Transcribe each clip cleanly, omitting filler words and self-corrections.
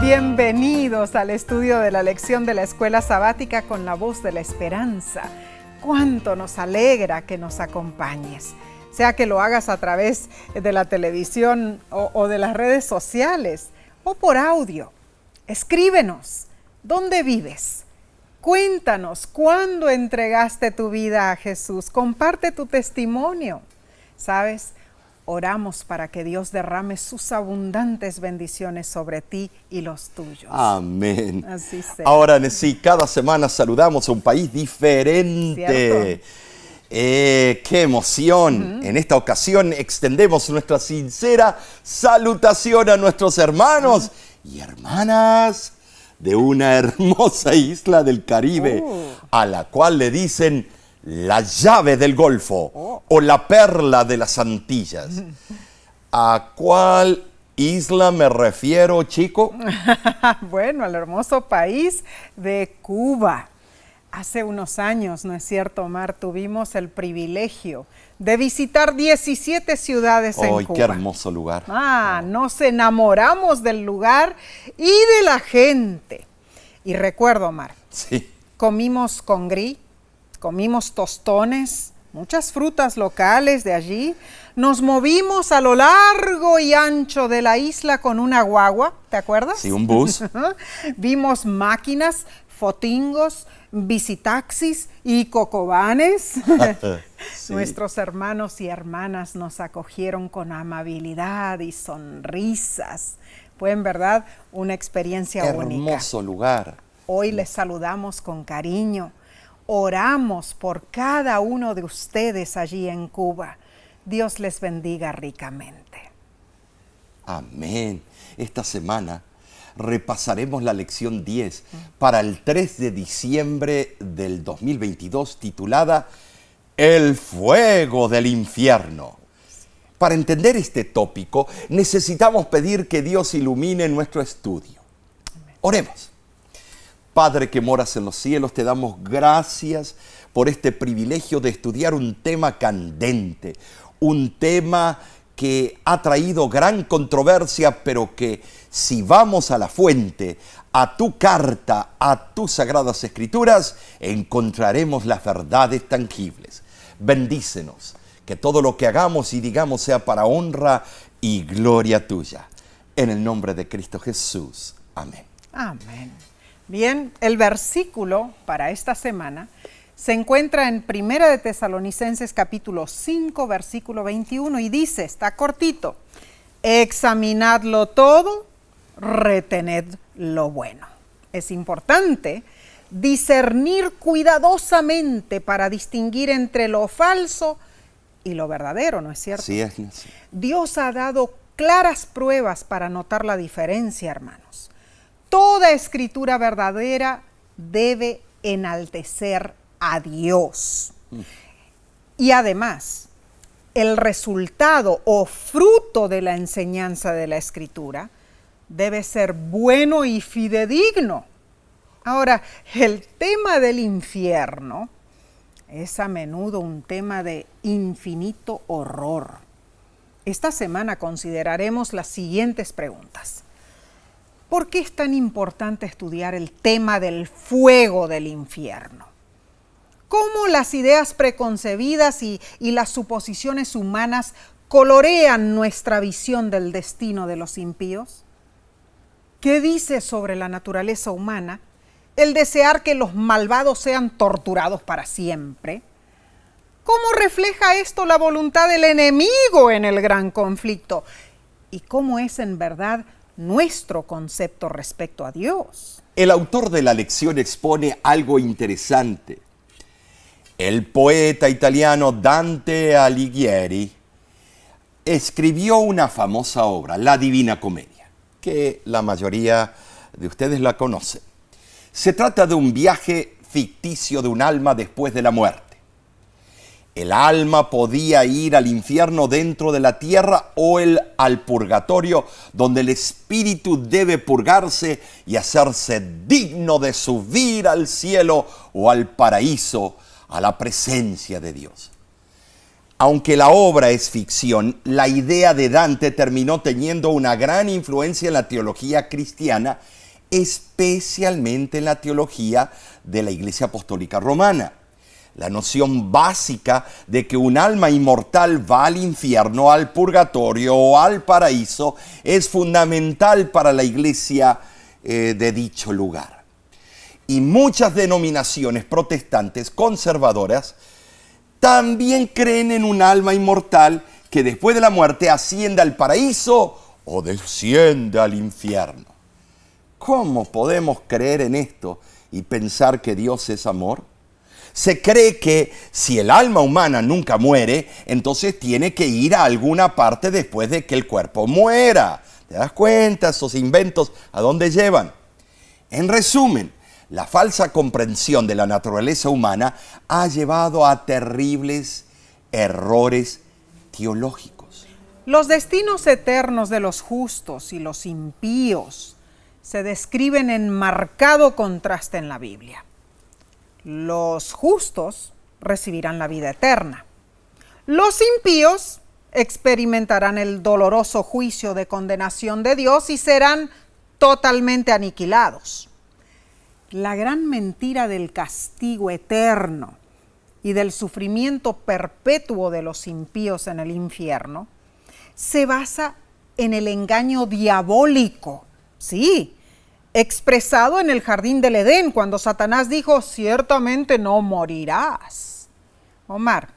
Bienvenidos al estudio de la lección de la Escuela Sabática con la voz de la esperanza. Cuánto nos alegra que nos acompañes, sea que lo hagas a través de la televisión o de las redes sociales o por audio. Escríbenos, ¿dónde vives? Cuéntanos cuándo entregaste tu vida a Jesús. Comparte tu testimonio. ¿Sabes? Oramos para que Dios derrame sus abundantes bendiciones sobre ti y los tuyos. Amén. Así sea. Ahora sí, cada semana saludamos a un país diferente. ¡Qué emoción! En esta ocasión extendemos nuestra sincera salutación a nuestros hermanos y hermanas de una hermosa isla del Caribe, a la cual le dicen la llave del Golfo o la perla de las Antillas. ¿A cuál isla me refiero, chico? Bueno, al hermoso país de Cuba. Hace unos años, ¿no es cierto, Omar? Tuvimos el privilegio de visitar 17 ciudades en Cuba. ¡Ay, qué hermoso lugar! Nos enamoramos del lugar y de la gente. Y recuerdo, Omar, sí, comimos congrí, comimos tostones, muchas frutas locales de allí. Nos movimos a lo largo y ancho de la isla con una guagua, ¿te acuerdas? Sí, un bus. Vimos máquinas, fotingos, visitaxis y cocobanes. Sí. Nuestros hermanos y hermanas nos acogieron con amabilidad y sonrisas. Fue en verdad una experiencia única. Hermoso lugar. Hoy les saludamos con cariño. Oramos por cada uno de ustedes allí en Cuba. Dios les bendiga ricamente. Amén. Esta semana repasaremos la lección 10 para el 3 de diciembre del 2022, titulada El fuego del infierno. Para entender este tópico, necesitamos pedir que Dios ilumine nuestro estudio. Oremos. Padre que moras en los cielos, te damos gracias por este privilegio de estudiar un tema candente, un tema que ha traído gran controversia, pero que si vamos a la fuente, a tu carta, a tus sagradas escrituras, encontraremos las verdades tangibles. Bendícenos, que todo lo que hagamos y digamos sea para honra y gloria tuya. En el nombre de Cristo Jesús. Amén. Amén. Bien, el versículo para esta semana se encuentra en 1 de Tesalonicenses capítulo 5, versículo 21 y dice, está cortito, examinadlo todo, retened lo bueno. Es importante discernir cuidadosamente para distinguir entre lo falso y lo verdadero, ¿no es cierto? Sí, es. Dios ha dado claras pruebas para notar la diferencia, hermanos. Toda escritura verdadera debe enaltecer a Dios. Y además, el resultado o fruto de la enseñanza de la escritura debe ser bueno y fidedigno. Ahora, el tema del infierno es a menudo un tema de infinito horror. Esta semana consideraremos las siguientes preguntas. ¿Por qué es tan importante estudiar el tema del fuego del infierno? ¿Cómo las ideas preconcebidas y las suposiciones humanas colorean nuestra visión del destino de los impíos? ¿Qué dice sobre la naturaleza humana el desear que los malvados sean torturados para siempre? ¿Cómo refleja esto la voluntad del enemigo en el gran conflicto? ¿Y cómo es en verdad nuestro concepto respecto a Dios? El autor de la lección expone algo interesante. El poeta italiano Dante Alighieri escribió una famosa obra, La Divina Comedia, que la mayoría de ustedes la conocen. Se trata de un viaje ficticio de un alma después de la muerte. El alma podía ir al infierno dentro de la tierra o al purgatorio, donde el espíritu debe purgarse y hacerse digno de subir al cielo o al paraíso, a la presencia de Dios. Aunque la obra es ficción, la idea de Dante terminó teniendo una gran influencia en la teología cristiana, especialmente en la teología de la Iglesia Apostólica Romana. La noción básica de que un alma inmortal va al infierno, al purgatorio o al paraíso es fundamental para la Iglesia de dicho lugar. Y muchas denominaciones protestantes conservadoras también creen en un alma inmortal que después de la muerte asciende al paraíso o desciende al infierno. ¿Cómo podemos creer en esto y pensar que Dios es amor? Se cree que si el alma humana nunca muere, entonces tiene que ir a alguna parte después de que el cuerpo muera. ¿Te das cuenta? Esos inventos, ¿a dónde llevan? En resumen, la falsa comprensión de la naturaleza humana ha llevado a terribles errores teológicos. Los destinos eternos de los justos y los impíos se describen en marcado contraste en la Biblia. Los justos recibirán la vida eterna. Los impíos experimentarán el doloroso juicio de condenación de Dios y serán totalmente aniquilados. La gran mentira del castigo eterno y del sufrimiento perpetuo de los impíos en el infierno se basa en el engaño diabólico, sí, expresado en el jardín del Edén, cuando Satanás dijo, ciertamente no morirás. Omar,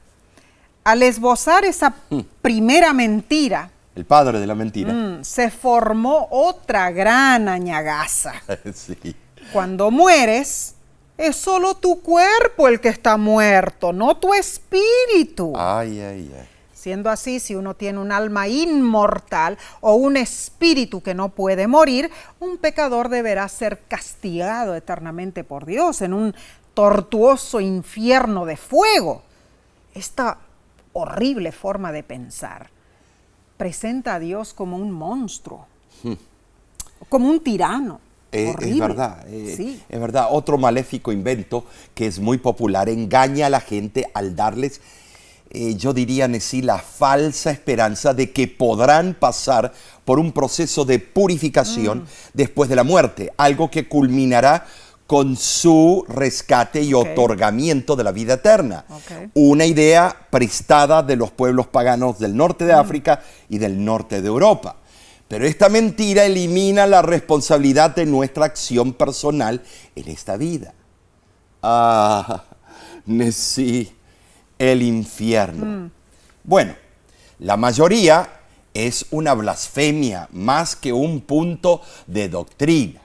al esbozar esa primera mentira, el padre de la mentira, se formó otra gran añagaza. Sí. Cuando mueres, es solo tu cuerpo el que está muerto, no tu espíritu. Ay, ay, ay. Siendo así, si uno tiene un alma inmortal o un espíritu que no puede morir, un pecador deberá ser castigado eternamente por Dios en un tortuoso infierno de fuego. Esta horrible forma de pensar presenta a Dios como un monstruo, como un tirano. Es verdad, Sí. es verdad. Otro maléfico invento que es muy popular engaña a la gente al darles, yo diría, Nesí, la falsa esperanza de que podrán pasar por un proceso de purificación después de la muerte, algo que culminará con su rescate y otorgamiento de la vida eterna. Una idea prestada de los pueblos paganos del norte de África y del norte de Europa. Pero esta mentira elimina la responsabilidad de nuestra acción personal en esta vida. Ah, Nesí, el infierno. Bueno, la mayoría es una blasfemia más que un punto de doctrina.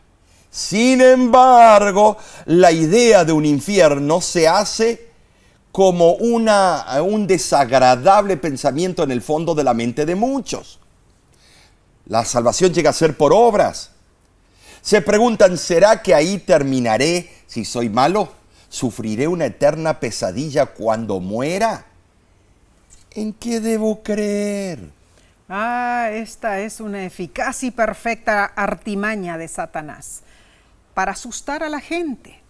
Sin embargo, la idea de un infierno se hace como un desagradable pensamiento en el fondo de la mente de muchos. La salvación llega a ser por obras. Se preguntan, ¿será que ahí terminaré si soy malo? ¿Sufriré una eterna pesadilla cuando muera? ¿En qué debo creer? Esta es una eficaz y perfecta artimaña de Satanás para asustar a la gente.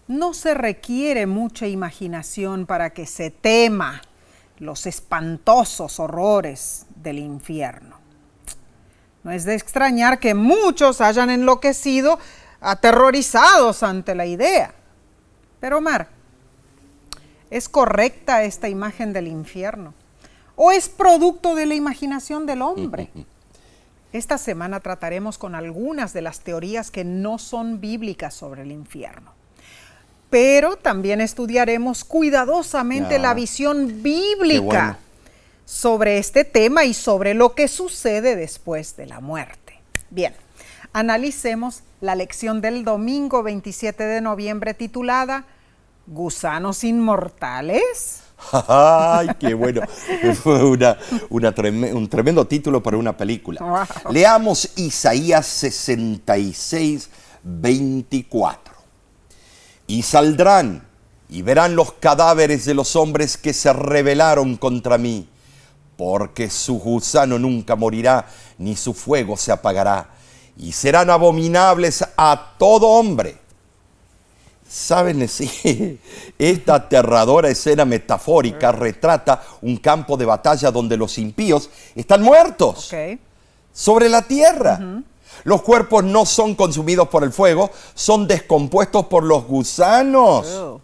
No se requiere mucha imaginación para que se tema los espantosos horrores del infierno. No es de extrañar que muchos hayan enloquecido, aterrorizados ante la idea. Pero Omar, ¿es correcta esta imagen del infierno? ¿O es producto de la imaginación del hombre? Esta semana trataremos con algunas de las teorías que no son bíblicas sobre el infierno. Pero también estudiaremos cuidadosamente la visión bíblica sobre este tema y sobre lo que sucede después de la muerte. Bien, analicemos la lección del domingo 27 de noviembre titulada ¿Gusanos inmortales? ¡Ay, qué bueno! Fue un tremendo título para una película. Wow. Leamos Isaías 66, 24. Y saldrán y verán los cadáveres de los hombres que se rebelaron contra mí, porque su gusano nunca morirá, ni su fuego se apagará, y serán abominables a todo hombre. ¿Saben? Sí, esta aterradora escena metafórica retrata un campo de batalla donde los impíos están muertos Ok. sobre la tierra. Los cuerpos no son consumidos por el fuego, son descompuestos por los gusanos. Oh,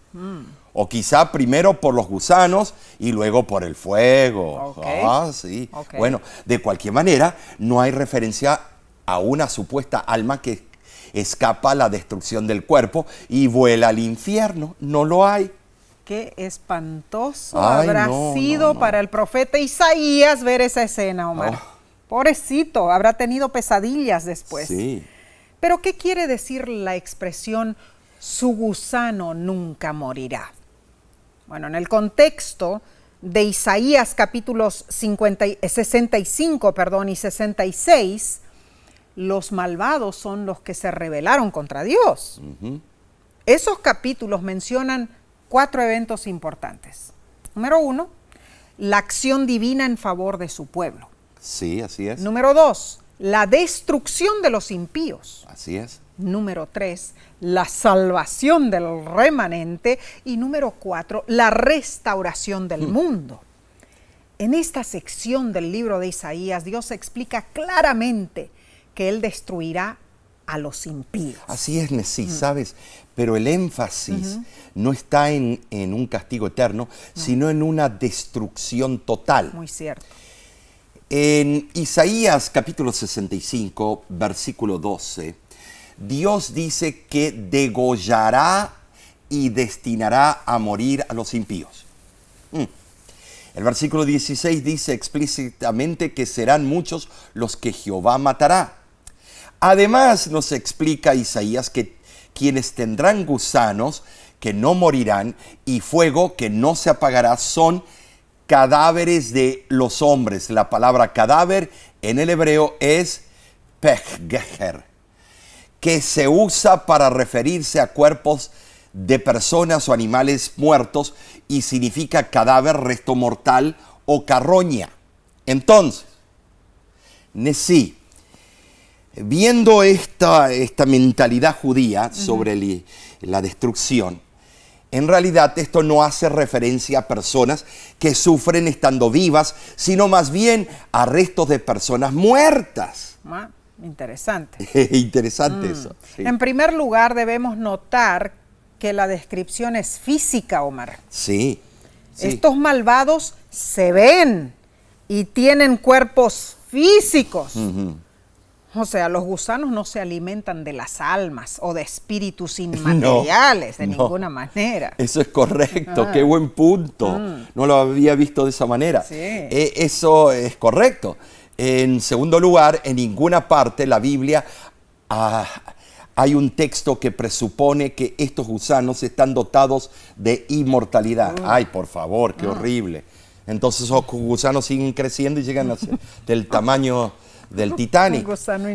O quizá primero por los gusanos y luego por el fuego. Ok. Sí. Ok. Bueno, de cualquier manera, no hay referencia a una supuesta alma que escapa a la destrucción del cuerpo y vuela al infierno. No lo hay. Qué espantoso Ay, habrá no, sido no. para el profeta Isaías ver esa escena, Omar. Oh. Pobrecito, habrá tenido pesadillas después. Sí. Pero ¿qué quiere decir la expresión su gusano nunca morirá? Bueno, en el contexto de Isaías capítulos 65 y 66, los malvados son los que se rebelaron contra Dios. Esos capítulos mencionan 4 eventos importantes. Número 1, la acción divina en favor de su pueblo. Sí, así es. Número 2, la destrucción de los impíos. Así es. Número 3, la salvación del remanente. Y número 4, la restauración del mundo. En esta sección del libro de Isaías, Dios explica claramente que Él destruirá a los impíos. Así es, Nesí, ¿sabes? Pero el énfasis no está en un castigo eterno, sino en una destrucción total. Muy cierto. En Isaías capítulo 65, versículo 12, Dios dice que degollará y destinará a morir a los impíos. El versículo 16 dice explícitamente que serán muchos los que Jehová matará. Además nos explica Isaías que quienes tendrán gusanos que no morirán y fuego que no se apagará son cadáveres de los hombres. La palabra cadáver en el hebreo es pechgeher, que se usa para referirse a cuerpos de personas o animales muertos y significa cadáver, resto mortal o carroña. Entonces, Nesí, viendo esta mentalidad judía sobre la destrucción, en realidad esto no hace referencia a personas que sufren estando vivas, sino más bien a restos de personas muertas. Interesante. Interesante eso. Sí. En primer lugar, debemos notar que la descripción es física, Omar. Sí. Estos malvados se ven y tienen cuerpos físicos. O sea, los gusanos no se alimentan de las almas o de espíritus inmateriales de ninguna manera. Eso es correcto, qué buen punto. No lo había visto de esa manera. Sí. Eso es correcto. En segundo lugar, en ninguna parte de la Biblia hay un texto que presupone que estos gusanos están dotados de inmortalidad. Ay, por favor, qué horrible. Entonces los gusanos siguen creciendo y llegan a ser del tamaño del Titanic.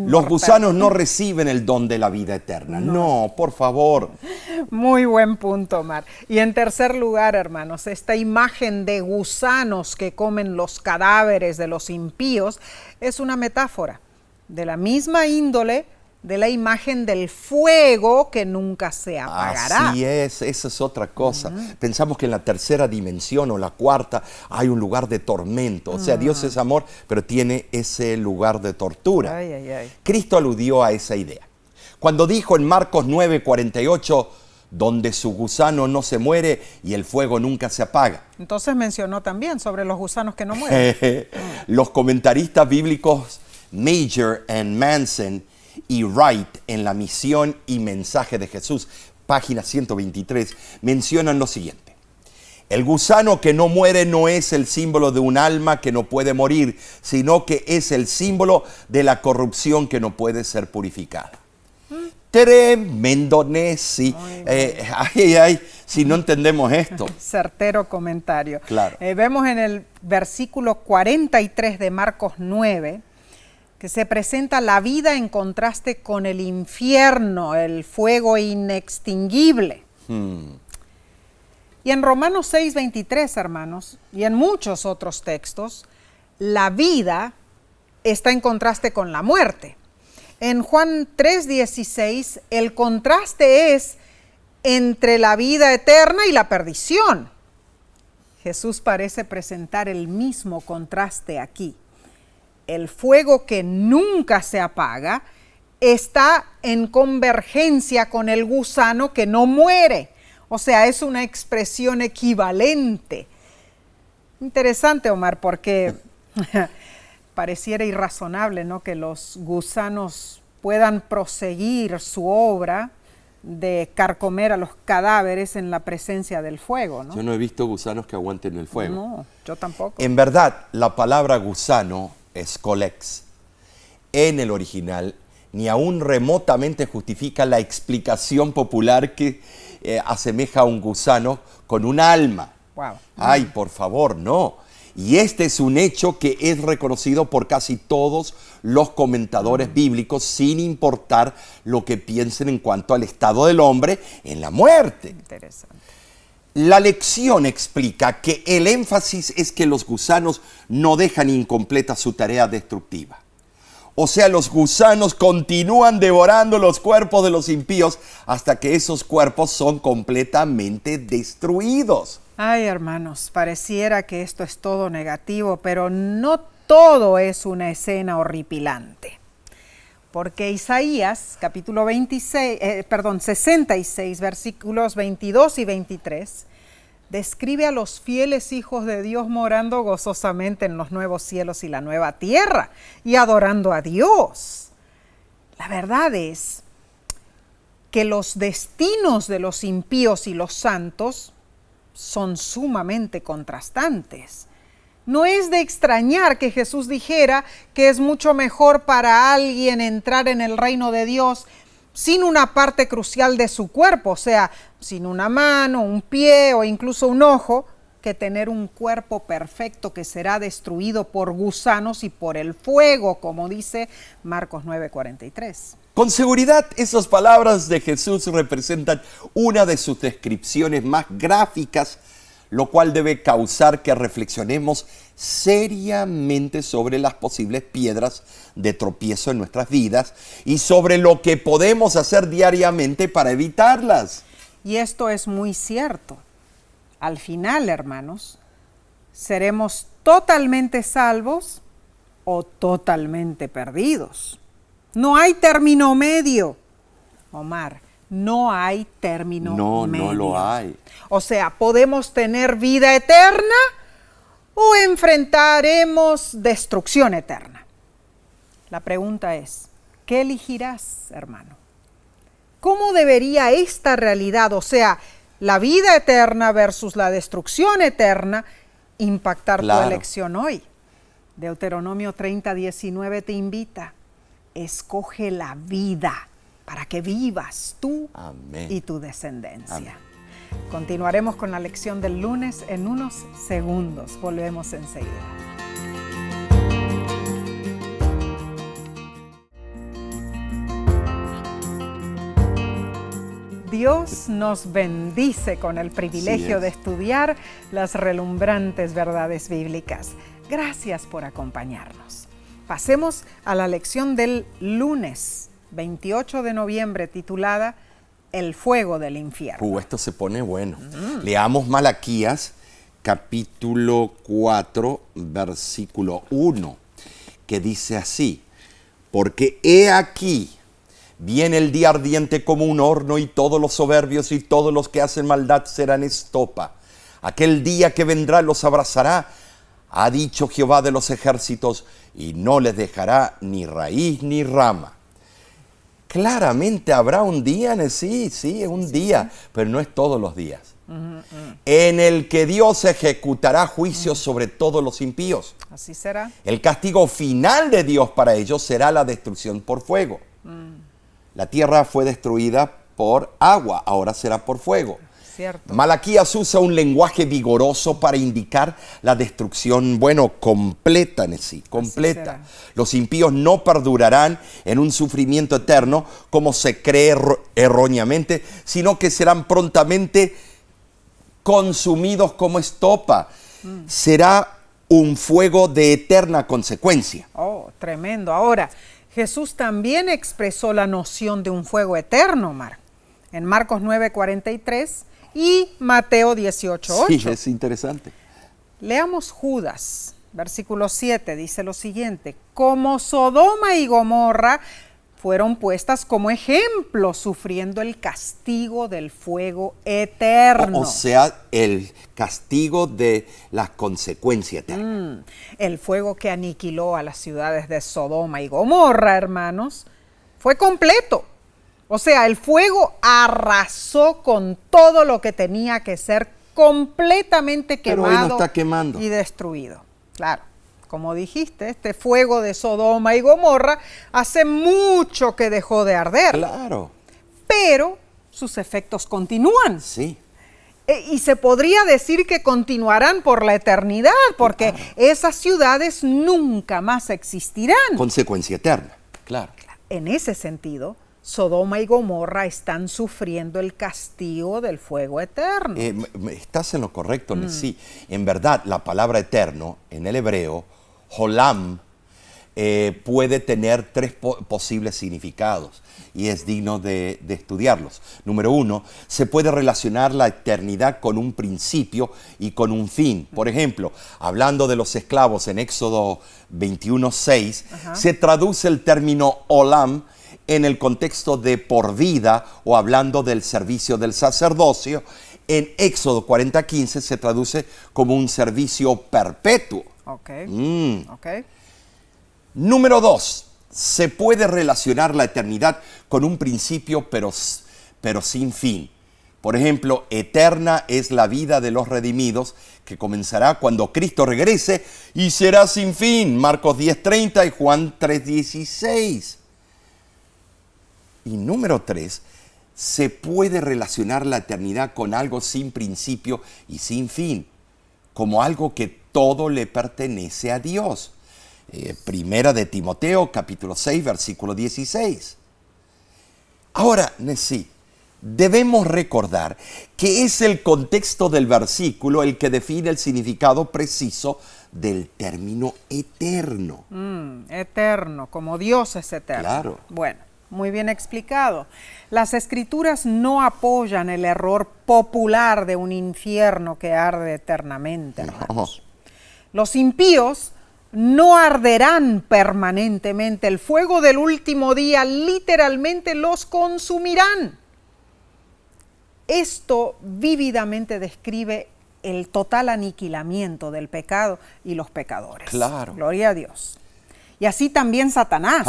Los gusanos no reciben el don de la vida eterna. No, por favor. Muy buen punto, Omar. Y en tercer lugar, hermanos, esta imagen de gusanos que comen los cadáveres de los impíos es una metáfora de la misma índole de la imagen del fuego que nunca se apagará. Así es, esa es otra cosa. Pensamos que en la tercera dimensión o la cuarta hay un lugar de tormento. O sea, Dios es amor, pero tiene ese lugar de tortura. Ay, ay, ay. Cristo aludió a esa idea. Cuando dijo en Marcos 9:48, donde su gusano no se muere y el fuego nunca se apaga. Entonces mencionó también sobre los gusanos que no mueren. Los comentaristas bíblicos Major and Manson y Wright en La misión y mensaje de Jesús, página 123, mencionan lo siguiente. El gusano que no muere no es el símbolo de un alma que no puede morir, sino que es el símbolo de la corrupción que no puede ser purificada. Tremendo, Nesí. Si no entendemos esto. Certero comentario. Claro. Vemos en el versículo 43 de Marcos 9 que se presenta la vida en contraste con el infierno, el fuego inextinguible. Y en Romanos 6:23, hermanos, y en muchos otros textos, la vida está en contraste con la muerte. En Juan 3:16, el contraste es entre la vida eterna y la perdición. Jesús parece presentar el mismo contraste aquí. El fuego que nunca se apaga está en convergencia con el gusano que no muere. O sea, es una expresión equivalente. Interesante, Omar, porque pareciera irrazonable, ¿no?, que los gusanos puedan proseguir su obra de carcomer a los cadáveres en la presencia del fuego, ¿no? Yo no he visto gusanos que aguanten el fuego. No, yo tampoco. En verdad, la palabra gusano es colex. En el original, ni aún remotamente justifica la explicación popular que asemeja a un gusano con un alma. Wow. Ay, por favor, no. Y este es un hecho que es reconocido por casi todos los comentadores bíblicos, sin importar lo que piensen en cuanto al estado del hombre en la muerte. Interesante. La lección explica que el énfasis es que los gusanos no dejan incompleta su tarea destructiva. O sea, los gusanos continúan devorando los cuerpos de los impíos hasta que esos cuerpos son completamente destruidos. Ay, hermanos, pareciera que esto es todo negativo, pero no todo es una escena horripilante. Porque Isaías, capítulo 66, versículos 22 y 23, describe a los fieles hijos de Dios morando gozosamente en los nuevos cielos y la nueva tierra y adorando a Dios. La verdad es que los destinos de los impíos y los santos son sumamente contrastantes. No es de extrañar que Jesús dijera que es mucho mejor para alguien entrar en el reino de Dios sin una parte crucial de su cuerpo, o sea, sin una mano, un pie o incluso un ojo, que tener un cuerpo perfecto que será destruido por gusanos y por el fuego, como dice Marcos 9:43. Con seguridad, esas palabras de Jesús representan una de sus descripciones más gráficas, lo cual debe causar que reflexionemos seriamente sobre las posibles piedras de tropiezo en nuestras vidas y sobre lo que podemos hacer diariamente para evitarlas. Y esto es muy cierto. Al final, hermanos, seremos totalmente salvos o totalmente perdidos. No hay término medio, Omar. No hay término medio. No lo hay. O sea, podemos tener vida eterna o enfrentaremos destrucción eterna. La pregunta es, ¿qué elegirás, hermano? ¿Cómo debería esta realidad, o sea, la vida eterna versus la destrucción eterna, impactar tu elección hoy? Deuteronomio 30:19 te invita. Escoge la vida para que vivas tú Amén. y tu descendencia. Amén. Continuaremos con la lección del lunes en unos segundos. Volvemos enseguida. Dios nos bendice con el privilegio de estudiar las relumbrantes verdades bíblicas. Gracias por acompañarnos. Pasemos a la lección del lunes 28 de noviembre titulada El fuego del infierno. Esto se pone bueno. Leamos Malaquías capítulo 4 versículo 1 que dice así: porque he aquí viene el día ardiente como un horno y todos los soberbios y todos los que hacen maldad serán estopa. Aquel día que vendrá los abrazará, ha dicho Jehová de los ejércitos, y no les dejará ni raíz ni rama. Claramente habrá un día, sí, es un día, pero no es todos los días. En el que Dios ejecutará juicios sobre todos los impíos. Así será. El castigo final de Dios para ellos será la destrucción por fuego. La tierra fue destruida por agua, ahora será por fuego. Cierto. Malaquías usa un lenguaje vigoroso para indicar la destrucción, completa en sí, completa. Los impíos no perdurarán en un sufrimiento eterno como se cree erróneamente, sino que serán prontamente consumidos como estopa. Será un fuego de eterna consecuencia. Oh, tremendo. Ahora, Jesús también expresó la noción de un fuego eterno, Marc. en Marcos 9:43 y Mateo 18:8. Sí, es interesante. Leamos Judas, versículo 7, dice lo siguiente: como Sodoma y Gomorra fueron puestas como ejemplo, sufriendo el castigo del fuego eterno. O sea, el castigo de las consecuencias eternas. El fuego que aniquiló a las ciudades de Sodoma y Gomorra, hermanos, fue completo. O sea, el fuego arrasó con todo lo que tenía que ser completamente Pero quemado, hoy no está quemando. y destruido. Claro, como dijiste, este fuego de Sodoma y Gomorra hace mucho que dejó de arder. Claro. Pero sus efectos continúan. Sí. Y se podría decir que continuarán por la eternidad, porque esas ciudades nunca más existirán. Consecuencia eterna. Claro. En ese sentido, Sodoma y Gomorra están sufriendo el castigo del fuego eterno. Estás en lo correcto, sí. En verdad, la palabra eterno, en el hebreo, Olam, puede tener tres posibles significados y es digno de estudiarlos. Número uno, se puede relacionar la eternidad con un principio y con un fin. Por ejemplo, hablando de los esclavos en Éxodo 21:6, se traduce el término Olam en el contexto de por vida o hablando del servicio del sacerdocio. En Éxodo 40:15 se traduce como un servicio perpetuo. Ok. Número 2, se puede relacionar la eternidad con un principio pero sin fin. Por ejemplo, eterna es la vida de los redimidos que comenzará cuando Cristo regrese y será sin fin. Marcos 10:30 y Juan 3:16. Y número 3, se puede relacionar la eternidad con algo sin principio y sin fin, como algo que todo le pertenece a Dios. Primera de Timoteo, capítulo 6, versículo 16. Ahora, sí, debemos recordar que es el contexto del versículo el que define el significado preciso del término eterno. Eterno, como Dios es eterno. Claro. Bueno, muy bien explicado. Las Escrituras no apoyan el error popular de un infierno que arde eternamente, hermanos. Los impíos no arderán permanentemente. El fuego del último día literalmente los consumirán. Esto vívidamente describe el total aniquilamiento del pecado y los pecadores. Claro. Gloria a Dios. Y así también Satanás,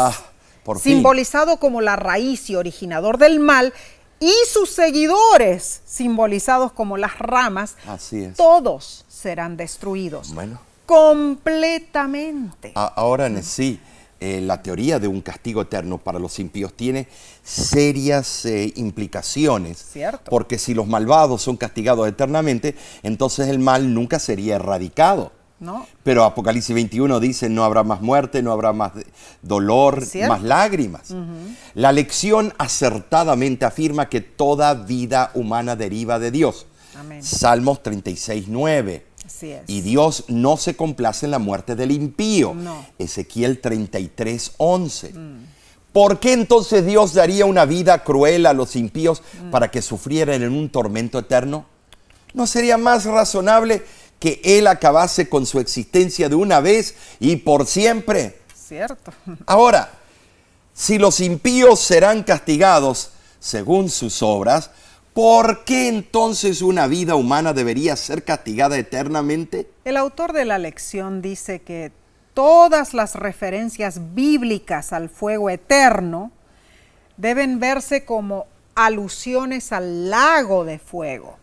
por fin, simbolizado como la raíz y originador del mal, y sus seguidores, simbolizados como las ramas, así es, todos serán destruidos. Bueno, completamente. Ahora, sí, la teoría de un castigo eterno para los impíos tiene serias implicaciones. Cierto. Porque si los malvados son castigados eternamente, entonces el mal nunca sería erradicado. No. Pero Apocalipsis 21 dice: no habrá más muerte, no habrá más dolor, más lágrimas. La lección acertadamente afirma que toda vida humana deriva de Dios. Amén. Salmos 36:9. Así es. Y Dios no se complace en la muerte del impío. No. Ezequiel 33:11. ¿Por qué entonces Dios daría una vida cruel a los impíos para que sufrieran en un tormento eterno? ¿No sería más razonable que Él acabase con su existencia de una vez y por siempre? Cierto. Ahora, si los impíos serán castigados según sus obras, ¿por qué entonces una vida humana debería ser castigada eternamente? El autor de la lección dice que todas las referencias bíblicas al fuego eterno deben verse como alusiones al lago de fuego.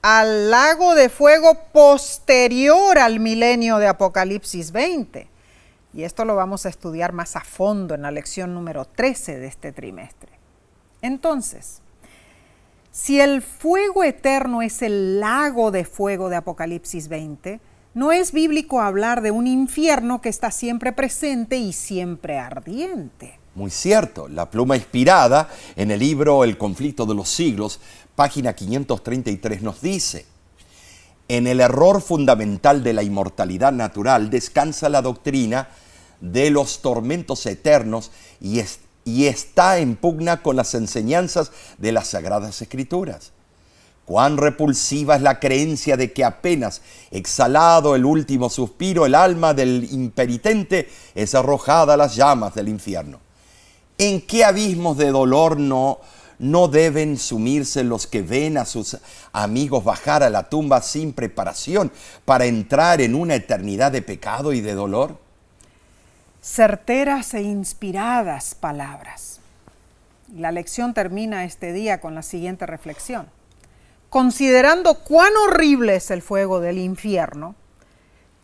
Al lago de fuego posterior al milenio de Apocalipsis 20. Y esto lo vamos a estudiar más a fondo en la lección número 13 de este trimestre. Entonces, si el fuego eterno es el lago de fuego de Apocalipsis 20, no es bíblico hablar de un infierno que está siempre presente y siempre ardiente. Muy cierto. La pluma inspirada en el libro El conflicto de los siglos, página 533, nos dice: en el error fundamental de la inmortalidad natural descansa la doctrina de los tormentos eternos y y está en pugna con las enseñanzas de las Sagradas Escrituras. Cuán repulsiva es la creencia de que apenas exhalado el último suspiro, el alma del impenitente es arrojada a las llamas del infierno. ¿En qué abismos de dolor no deben sumirse los que ven a sus amigos bajar a la tumba sin preparación para entrar en una eternidad de pecado y de dolor? Certeras e inspiradas palabras. La lección termina este día con la siguiente reflexión. Considerando cuán horrible es el fuego del infierno,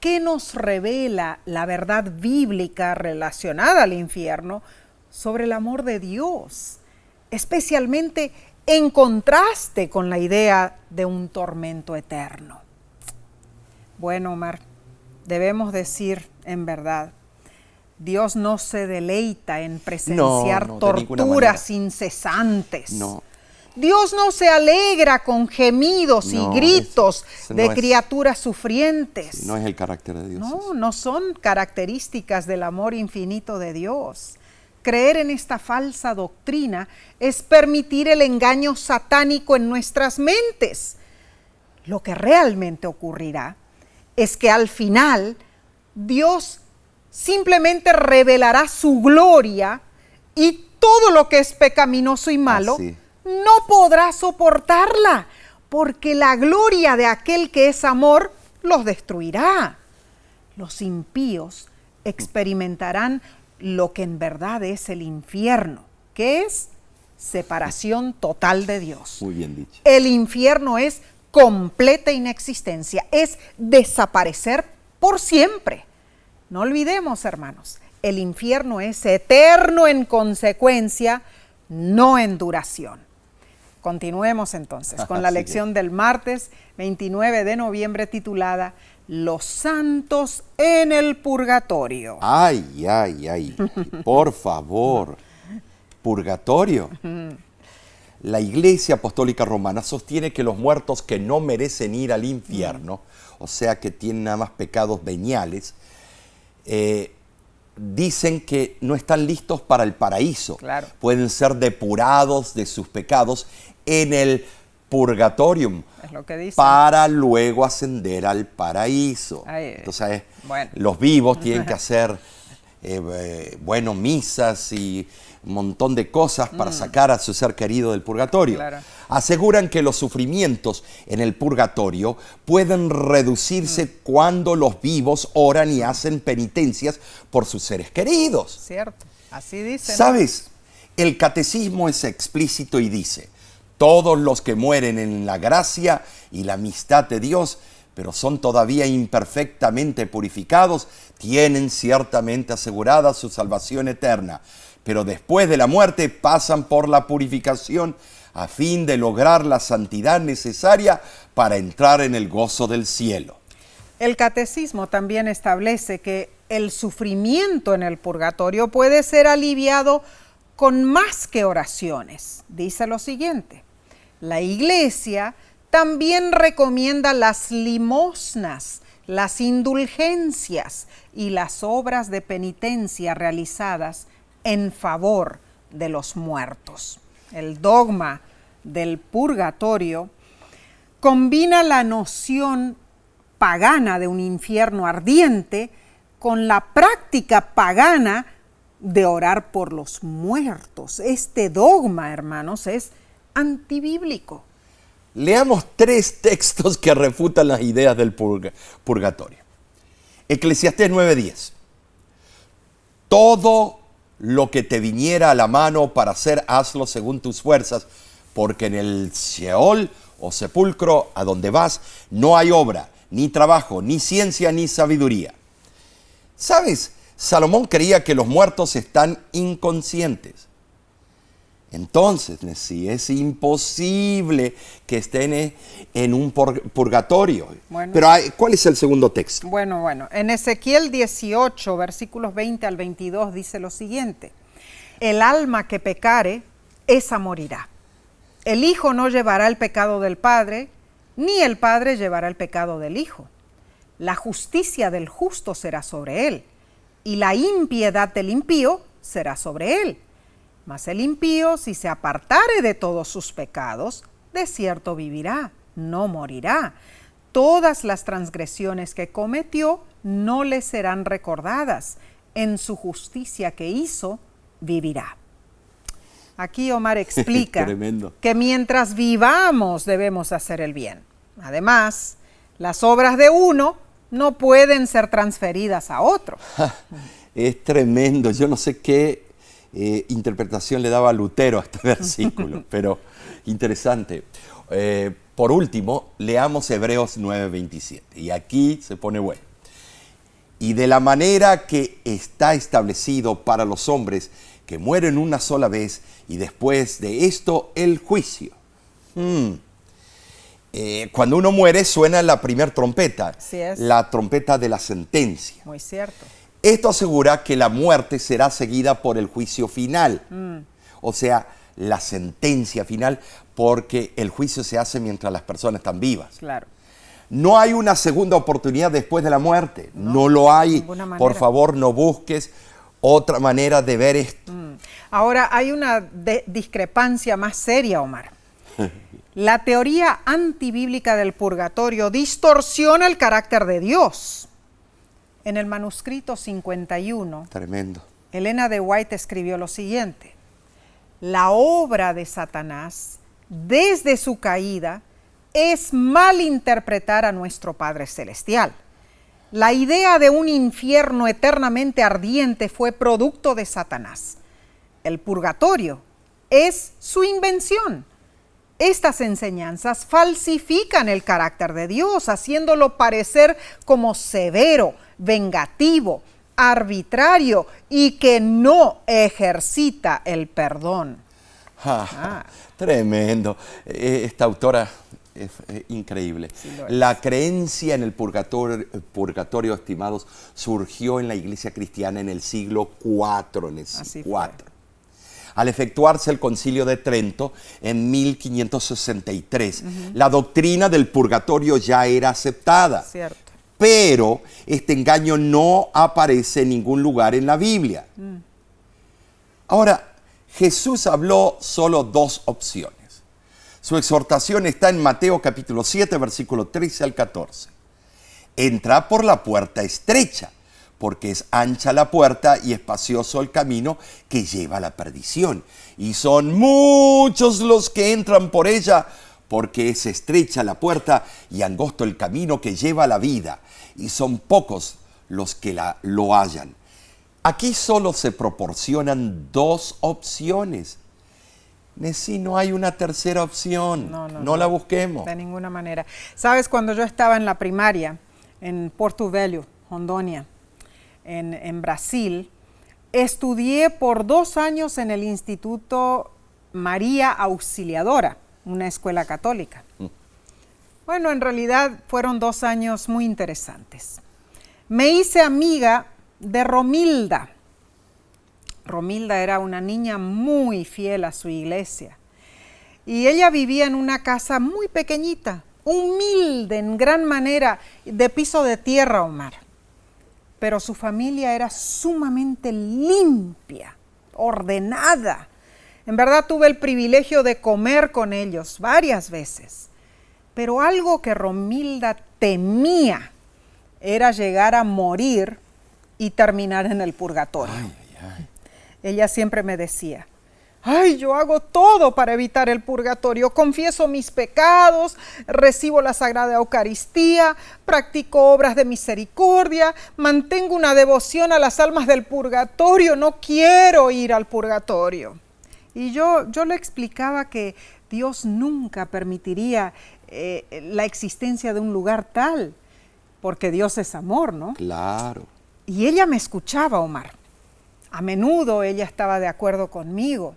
¿qué nos revela la verdad bíblica relacionada al infierno sobre el amor de Dios? Especialmente en contraste con la idea de un tormento eterno. Bueno, Omar, debemos decir en verdad, Dios no se deleita en presenciar torturas incesantes. No. Dios no se alegra con gemidos y gritos de criaturas sufrientes. No es el carácter de Dios. No son características del amor infinito de Dios. Creer en esta falsa doctrina es permitir el engaño satánico en nuestras mentes. Lo que realmente ocurrirá es que al final Dios simplemente revelará su gloria y todo lo que es pecaminoso y malo no podrá soportarla, porque la gloria de aquel que es amor los destruirá. Los impíos experimentarán lo que en verdad es el infierno, que es separación total de Dios. Muy bien dicho. El infierno es completa inexistencia, es desaparecer por siempre. No olvidemos, hermanos, el infierno es eterno en consecuencia, no en duración. Continuemos entonces con la lección del martes 29 de noviembre titulada Los santos en el purgatorio. Ay, por favor, purgatorio. La Iglesia Apostólica Romana sostiene que los muertos que no merecen ir al infierno, o sea que tienen nada más pecados veniales, dicen que no están listos para el paraíso. Claro. Pueden ser depurados de sus pecados en el purgatorium, es lo que dicen, para luego ascender al paraíso. Entonces, los vivos tienen que hacer misas y un montón de cosas para sacar a su ser querido del purgatorio. Claro. Aseguran que los sufrimientos en el purgatorio pueden reducirse cuando los vivos oran y hacen penitencias por sus seres queridos. Cierto, así dicen. ¿Sabes? El catecismo es explícito y dice: todos los que mueren en la gracia y la amistad de Dios, pero son todavía imperfectamente purificados, tienen ciertamente asegurada su salvación eterna. Pero después de la muerte pasan por la purificación a fin de lograr la santidad necesaria para entrar en el gozo del cielo. El catecismo también establece que el sufrimiento en el purgatorio puede ser aliviado con más que oraciones. Dice lo siguiente: la Iglesia también recomienda las limosnas, las indulgencias y las obras de penitencia realizadas en favor de los muertos. El dogma del purgatorio combina la noción pagana de un infierno ardiente con la práctica pagana de orar por los muertos. Este dogma, hermanos, es antibíblico. Leamos 3 textos que refutan las ideas del purgatorio. Eclesiastés 9:10. Todo lo que te viniera a la mano para hacer, hazlo según tus fuerzas, porque en el Sheol o sepulcro a donde vas no hay obra, ni trabajo, ni ciencia, ni sabiduría. ¿Sabes? Salomón creía que los muertos están inconscientes. Entonces, sí, es imposible que estén en un purgatorio. Bueno, pero ¿cuál es el segundo texto? Bueno, en Ezequiel 18, versículos 20 al 22, dice lo siguiente: el alma que pecare, esa morirá. El hijo no llevará el pecado del padre, ni el padre llevará el pecado del hijo. La justicia del justo será sobre él, y la impiedad del impío será sobre él. Mas el impío, si se apartare de todos sus pecados, de cierto vivirá, no morirá. Todas las transgresiones que cometió no le serán recordadas. En su justicia que hizo, vivirá. Aquí Omar explica que mientras vivamos debemos hacer el bien. Además, las obras de uno no pueden ser transferidas a otro. Es tremendo. Yo no sé qué interpretación le daba Lutero a este versículo, pero interesante. Por último, leamos Hebreos 9:27. Y aquí se pone bueno. Y de la manera que está establecido para los hombres que mueren una sola vez y después de esto el juicio. Cuando uno muere suena la primera trompeta, la trompeta de la sentencia. Muy cierto. Esto asegura que la muerte será seguida por el juicio final, o sea, la sentencia final, porque el juicio se hace mientras las personas están vivas. Claro. No hay una segunda oportunidad después de la muerte, no lo hay. Por favor, no busques otra manera de ver esto. Ahora, hay una discrepancia más seria, Omar. La teoría antibíblica del purgatorio distorsiona el carácter de Dios. En el manuscrito 51, tremendo, Elena de White escribió lo siguiente: la obra de Satanás, desde su caída, es malinterpretar a nuestro Padre Celestial. La idea de un infierno eternamente ardiente fue producto de Satanás. El purgatorio es su invención. Estas enseñanzas falsifican el carácter de Dios, haciéndolo parecer como severo, vengativo, arbitrario y que no ejercita el perdón. Tremendo. Esta autora es increíble. Sí, la creencia en el purgatorio, estimados, surgió en la iglesia cristiana en el siglo IV. Al efectuarse el Concilio de Trento en 1563, la doctrina del purgatorio ya era aceptada. Cierto. Pero este engaño no aparece en ningún lugar en la Biblia. Ahora, Jesús habló solo dos opciones. Su exhortación está en Mateo capítulo 7, versículo 13 al 14. Entra por la puerta estrecha, porque es ancha la puerta y espacioso el camino que lleva a la perdición. Y son muchos los que entran por ella, porque es estrecha la puerta y angosto el camino que lleva a la vida, y son pocos los que lo hallan. Aquí solo se proporcionan dos opciones. Si no hay una tercera opción, no la busquemos. De ninguna manera. Sabes, cuando yo estaba en la primaria, en Porto Velho, Rondônia, en Brasil, estudié por 2 años en el Instituto María Auxiliadora, una escuela católica. Bueno, en realidad fueron 2 años muy interesantes. Me hice amiga de Romilda. Romilda era una niña muy fiel a su iglesia. Y ella vivía en una casa muy pequeñita, humilde en gran manera, de piso de tierra, Omar. Pero su familia era sumamente limpia, ordenada. En verdad tuve el privilegio de comer con ellos varias veces. Pero algo que Romilda temía era llegar a morir y terminar en el purgatorio. Ella siempre me decía: yo hago todo para evitar el purgatorio, confieso mis pecados, recibo la Sagrada Eucaristía, practico obras de misericordia, mantengo una devoción a las almas del purgatorio, no quiero ir al purgatorio. Y yo le explicaba que Dios nunca permitiría la existencia de un lugar tal, porque Dios es amor, ¿no? Claro. Y ella me escuchaba, Omar. A menudo ella estaba de acuerdo conmigo.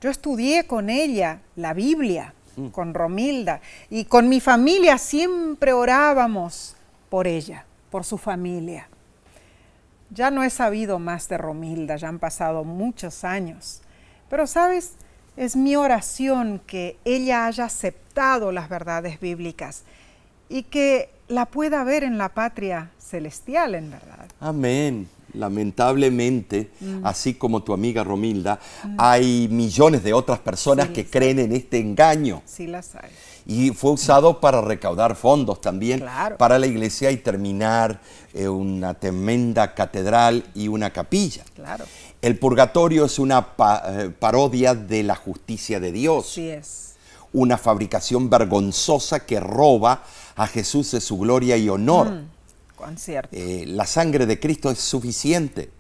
Yo estudié con ella la Biblia, con Romilda, y con mi familia siempre orábamos por ella, por su familia. Ya no he sabido más de Romilda, ya han pasado muchos años. Pero, ¿sabes? Es mi oración que ella haya aceptado las verdades bíblicas y que la pueda ver en la patria celestial, en verdad. Amén. Lamentablemente, así como tu amiga Romilda, hay millones de otras personas que creen en este engaño. Sí las hay. Y fue usado para recaudar fondos también para la iglesia y terminar una tremenda catedral y una capilla. Claro. El purgatorio es una parodia de la justicia de Dios. Sí es. Una fabricación vergonzosa que roba a Jesús de su gloria y honor. Cuán cierto. La sangre de Cristo es suficiente.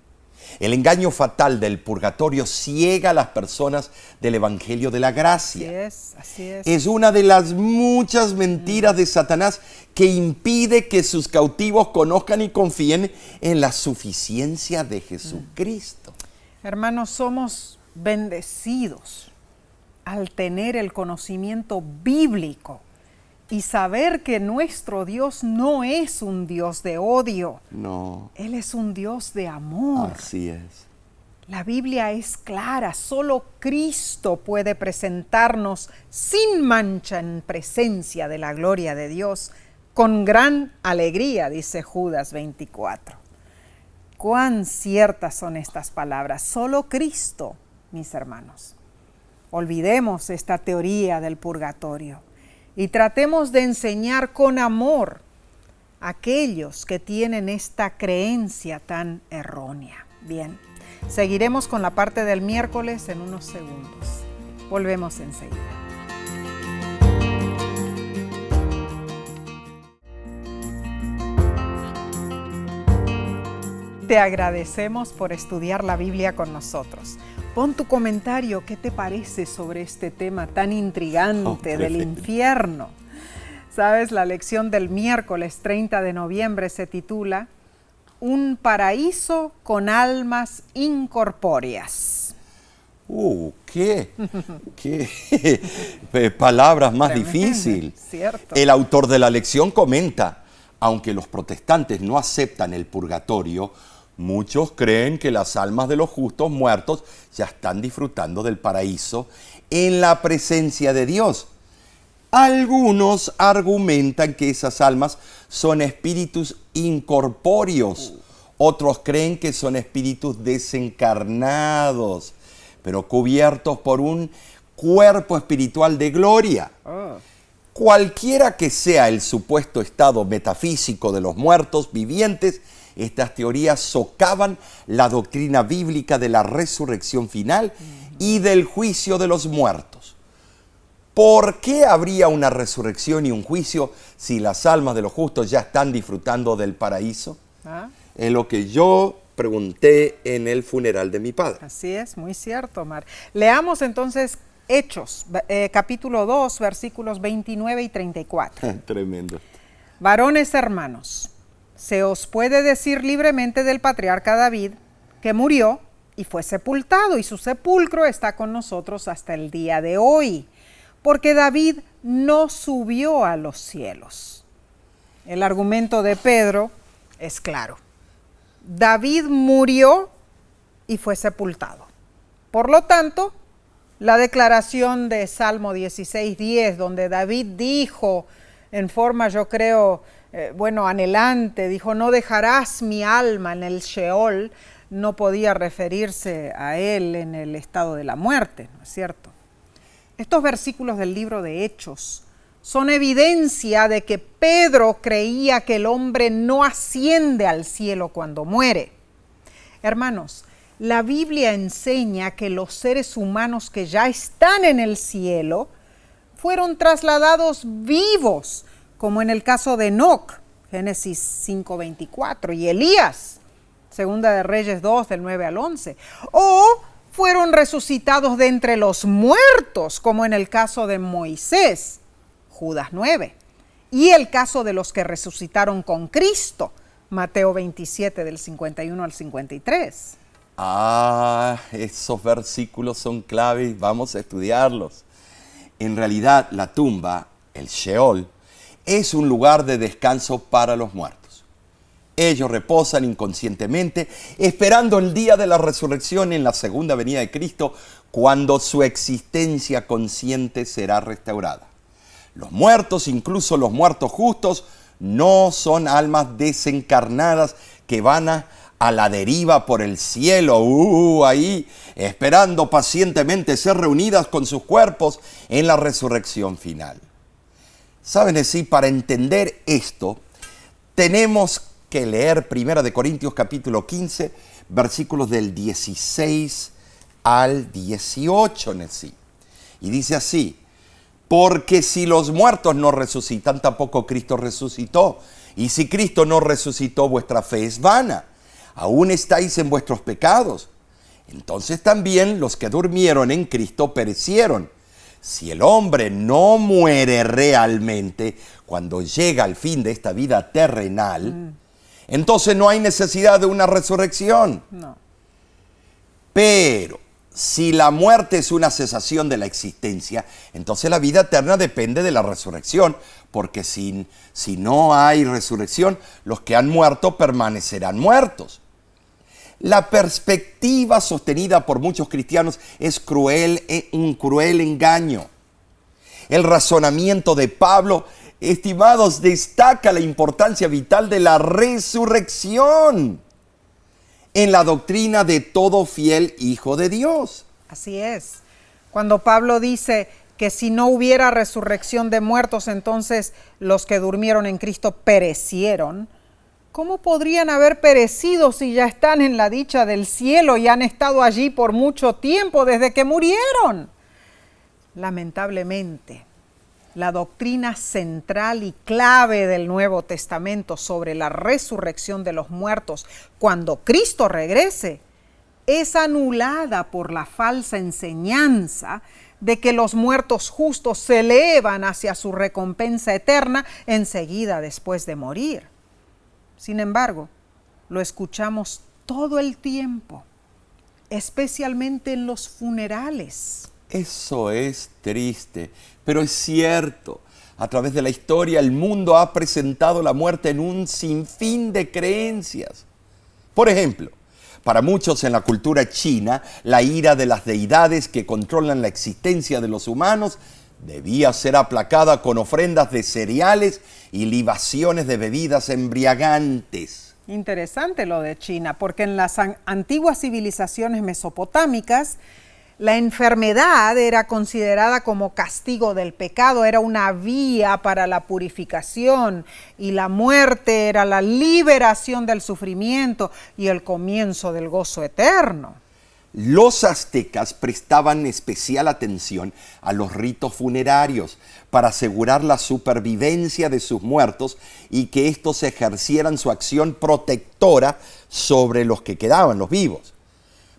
El engaño fatal del purgatorio ciega a las personas del Evangelio de la Gracia. Así es. Es una de las muchas mentiras de Satanás que impide que sus cautivos conozcan y confíen en la suficiencia de Jesucristo. Hermanos, somos bendecidos al tener el conocimiento bíblico y saber que nuestro Dios no es un Dios de odio. No. Él es un Dios de amor. Así es. La Biblia es clara, solo Cristo puede presentarnos sin mancha en presencia de la gloria de Dios, con gran alegría, dice Judas 24. Cuán ciertas son estas palabras, solo Cristo, mis hermanos. Olvidemos esta teoría del purgatorio y tratemos de enseñar con amor a aquellos que tienen esta creencia tan errónea. Bien, seguiremos con la parte del miércoles en unos segundos. Volvemos enseguida. Te agradecemos por estudiar la Biblia con nosotros. Pon tu comentario, ¿qué te parece sobre este tema tan intrigante del infierno? Sabes, la lección del miércoles 30 de noviembre se titula Un paraíso con almas incorpóreas. ¿Qué palabras más difíciles. Cierto. El autor de la lección comenta, aunque los protestantes no aceptan el purgatorio, muchos creen que las almas de los justos muertos ya están disfrutando del paraíso en la presencia de Dios. Algunos argumentan que esas almas son espíritus incorpóreos. Otros creen que son espíritus desencarnados, pero cubiertos por un cuerpo espiritual de gloria. Cualquiera que sea el supuesto estado metafísico de los muertos vivientes, estas teorías socavan la doctrina bíblica de la resurrección final y del juicio de los muertos. ¿Por qué habría una resurrección y un juicio si las almas de los justos ya están disfrutando del paraíso? Es lo que yo pregunté en el funeral de mi padre. Así es, muy cierto, Omar. Leamos entonces Hechos, capítulo 2, versículos 29 y 34. Tremendo. Varones hermanos, se os puede decir libremente del patriarca David, que murió y fue sepultado, y su sepulcro está con nosotros hasta el día de hoy, porque David no subió a los cielos. El argumento de Pedro es claro. David murió y fue sepultado. Por lo tanto, la declaración de Salmo 16:10, donde David dijo en forma, yo creo, anhelante, dijo, no dejarás mi alma en el Sheol, no podía referirse a él en el estado de la muerte, ¿no es cierto? Estos versículos del libro de Hechos son evidencia de que Pedro creía que el hombre no asciende al cielo cuando muere. Hermanos, la Biblia enseña que los seres humanos que ya están en el cielo fueron trasladados vivos, como en el caso de Enoc, Génesis 5:24, y Elías, Segunda de Reyes 2, del 9 al 11, o fueron resucitados de entre los muertos, como en el caso de Moisés, Judas 9, y el caso de los que resucitaron con Cristo, Mateo 27, del 51 al 53. Esos versículos son claves, vamos a estudiarlos. En realidad, la tumba, el Sheol, es un lugar de descanso para los muertos. Ellos reposan inconscientemente, esperando el día de la resurrección en la segunda venida de Cristo, cuando su existencia consciente será restaurada. Los muertos, incluso los muertos justos, no son almas desencarnadas que van a la deriva por el cielo, ahí, esperando pacientemente ser reunidas con sus cuerpos en la resurrección final. ¿Saben? Sí, para entender esto, tenemos que leer 1 Corintios capítulo 15, versículos del 16 al 18, sí. Y dice así: porque si los muertos no resucitan, tampoco Cristo resucitó. Y si Cristo no resucitó, vuestra fe es vana. Aún estáis en vuestros pecados. Entonces también los que durmieron en Cristo perecieron. Si el hombre no muere realmente cuando llega al fin de esta vida terrenal, entonces no hay necesidad de una resurrección. No. Pero si la muerte es una cesación de la existencia, entonces la vida eterna depende de la resurrección, porque si no hay resurrección, los que han muerto permanecerán muertos. La perspectiva sostenida por muchos cristianos es un cruel engaño. El razonamiento de Pablo, estimados, destaca la importancia vital de la resurrección en la doctrina de todo fiel hijo de Dios. Así es. Cuando Pablo dice que si no hubiera resurrección de muertos, entonces los que durmieron en Cristo perecieron, ¿cómo podrían haber perecido si ya están en la dicha del cielo y han estado allí por mucho tiempo desde que murieron? Lamentablemente, la doctrina central y clave del Nuevo Testamento sobre la resurrección de los muertos cuando Cristo regrese es anulada por la falsa enseñanza de que los muertos justos se elevan hacia su recompensa eterna enseguida después de morir. Sin embargo, lo escuchamos todo el tiempo, especialmente en los funerales. Eso es triste, pero es cierto. A través de la historia, el mundo ha presentado la muerte en un sinfín de creencias. Por ejemplo, para muchos en la cultura china, la ira de las deidades que controlan la existencia de los humanos debía ser aplacada con ofrendas de cereales y libaciones de bebidas embriagantes. Interesante lo de China, porque en las antiguas civilizaciones mesopotámicas, la enfermedad era considerada como castigo del pecado, era una vía para la purificación, y la muerte era la liberación del sufrimiento y el comienzo del gozo eterno. Los aztecas prestaban especial atención a los ritos funerarios para asegurar la supervivencia de sus muertos y que estos ejercieran su acción protectora sobre los que quedaban, los vivos.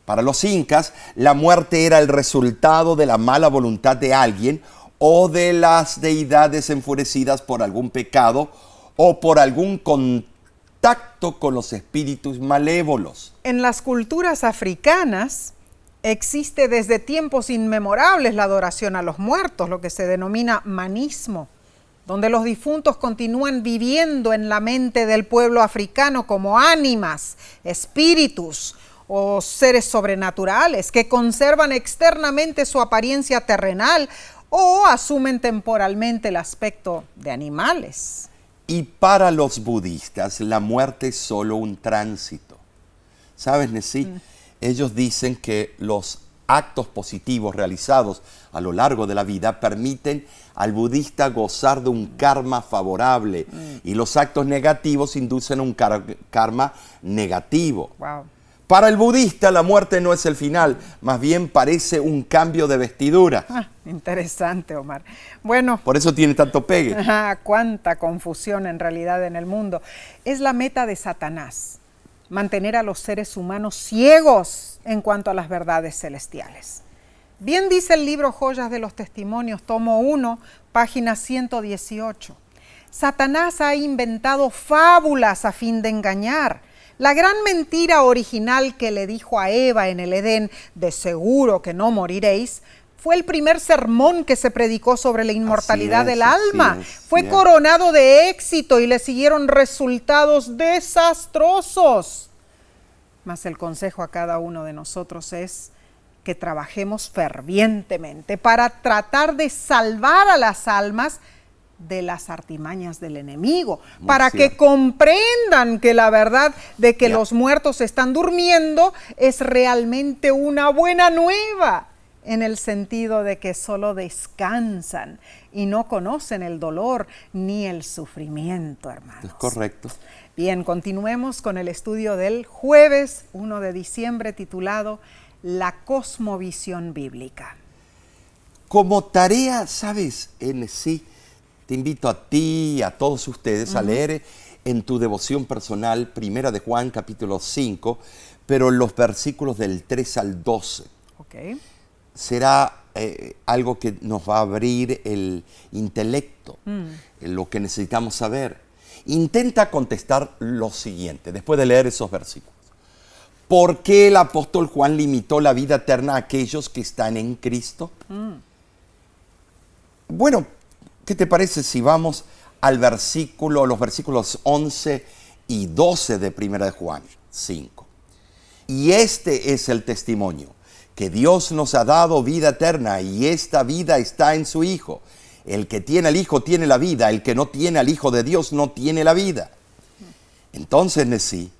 Para los incas, la muerte era el resultado de la mala voluntad de alguien o de las deidades enfurecidas por algún pecado o por algún contacto con los espíritus malévolos. En las culturas africanas existe desde tiempos inmemorables la adoración a los muertos, lo que se denomina manismo, donde los difuntos continúan viviendo en la mente del pueblo africano como ánimas, espíritus o seres sobrenaturales que conservan externamente su apariencia terrenal o asumen temporalmente el aspecto de animales. Y para los budistas, la muerte es solo un tránsito. ¿Sabes, Nessie? Ellos dicen que los actos positivos realizados a lo largo de la vida permiten al budista gozar de un karma favorable y los actos negativos inducen un karma negativo. Wow. Para el budista la muerte no es el final, más bien parece un cambio de vestidura. Interesante, Omar. Bueno, por eso tiene tanto pegue. Cuánta confusión en realidad en el mundo. Es la meta de Satanás, mantener a los seres humanos ciegos en cuanto a las verdades celestiales. Bien dice el libro Joyas de los Testimonios, tomo 1, página 118. Satanás ha inventado fábulas a fin de engañar. La gran mentira original que le dijo a Eva en el Edén, de seguro que no moriréis, fue el primer sermón que se predicó sobre la inmortalidad del alma. Fue coronado de éxito y le siguieron resultados desastrosos. Mas el consejo a cada uno de nosotros es que trabajemos fervientemente para tratar de salvar a las almas de las artimañas del enemigo, Muy para cierto. que comprendan que la verdad de que Ya. los muertos están durmiendo es realmente una buena nueva, en el sentido de que solo descansan y no conocen el dolor ni el sufrimiento, hermanos. Es correcto. Bien, continuemos con el estudio del jueves 1 de diciembre titulado La cosmovisión bíblica. Como tarea, ¿sabes? En sí, te invito a ti y a todos ustedes a leer en tu devoción personal, Primera de Juan, capítulo 5, pero los versículos del 3 al 12. Ok. Será algo que nos va a abrir el intelecto, lo que necesitamos saber. Intenta contestar lo siguiente, después de leer esos versículos. ¿Por qué el apóstol Juan limitó la vida eterna a aquellos que están en Cristo? Bueno, ¿qué te parece si vamos al versículo, los versículos 11 y 12 de 1 de Juan 5? Y este es el testimonio, que Dios nos ha dado vida eterna y esta vida está en su Hijo. El que tiene al Hijo tiene la vida, el que no tiene al Hijo de Dios no tiene la vida. Entonces, Nesí,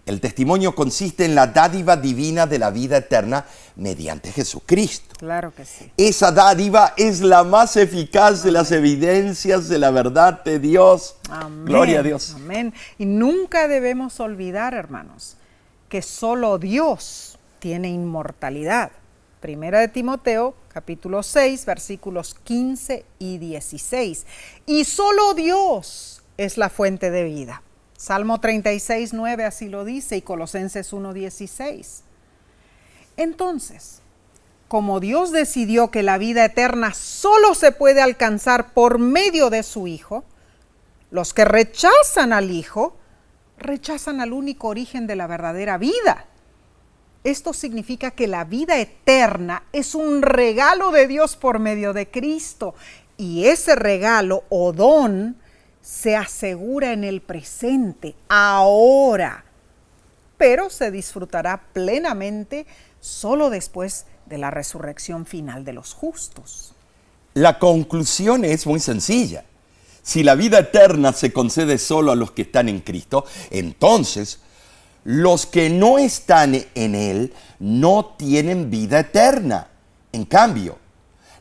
el testimonio consiste en la dádiva divina de la vida eterna mediante Jesucristo. Claro que sí. Esa dádiva es la más eficaz de las evidencias de la verdad de Dios. Amén. Gloria a Dios. Amén. Y nunca debemos olvidar, hermanos, que solo Dios tiene inmortalidad. Primera de Timoteo, capítulo 6, versículos 15 y 16. Y solo Dios es la fuente de vida. Salmo 36, 9 así lo dice y Colosenses 1, 16. Entonces, como Dios decidió que la vida eterna solo se puede alcanzar por medio de su Hijo, los que rechazan al Hijo, rechazan al único origen de la verdadera vida. Esto significa que la vida eterna es un regalo de Dios por medio de Cristo. Y ese regalo o don se asegura en el presente, ahora. Pero se disfrutará plenamente solo después de la resurrección final de los justos. La conclusión es muy sencilla. Si la vida eterna se concede solo a los que están en Cristo, entonces los que no están en Él no tienen vida eterna. En cambio,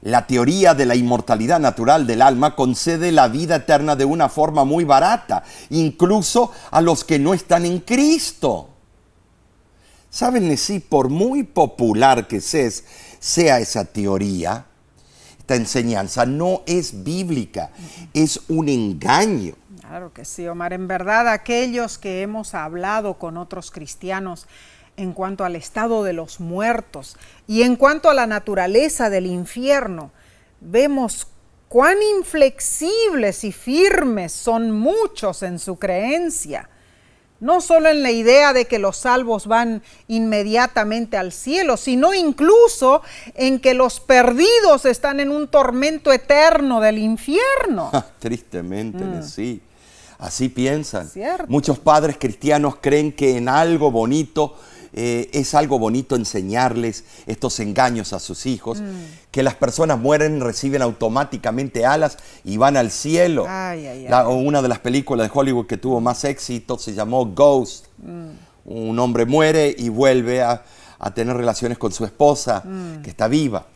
la teoría de la inmortalidad natural del alma concede la vida eterna de una forma muy barata, incluso a los que no están en Cristo. ¿Saben si por muy popular que sea esa teoría, esta enseñanza no es bíblica, es un engaño? Claro que sí, Omar. En verdad, aquellos que hemos hablado con otros cristianos en cuanto al estado de los muertos y en cuanto a la naturaleza del infierno, vemos cuán inflexibles y firmes son muchos en su creencia. No solo en la idea de que los salvos van inmediatamente al cielo, sino incluso en que los perdidos están en un tormento eterno del infierno. Tristemente, sí. Así piensan. Cierto. Muchos padres cristianos creen que en algo bonito, es algo bonito enseñarles estos engaños a sus hijos, que las personas mueren, reciben automáticamente alas y van al cielo. Una de las películas de Hollywood que tuvo más éxito se llamó Ghost. Un hombre muere y vuelve a tener relaciones con su esposa, que está viva.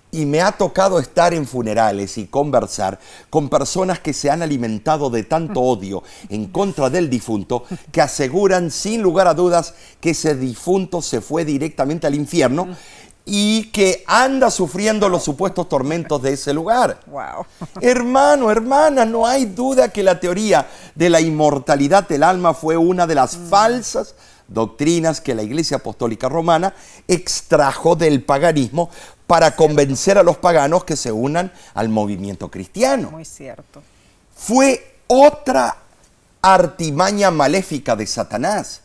Y me ha tocado estar en funerales y conversar con personas que se han alimentado de tanto odio en contra del difunto, que aseguran sin lugar a dudas que ese difunto se fue directamente al infierno y que anda sufriendo los supuestos tormentos de ese lugar. Wow. Hermano, hermana, no hay duda que la teoría de la inmortalidad del alma fue una de las falsas doctrinas que la Iglesia Apostólica Romana extrajo del paganismo para convencer a los paganos que se unan al movimiento cristiano. Muy cierto. Fue otra artimaña maléfica de Satanás.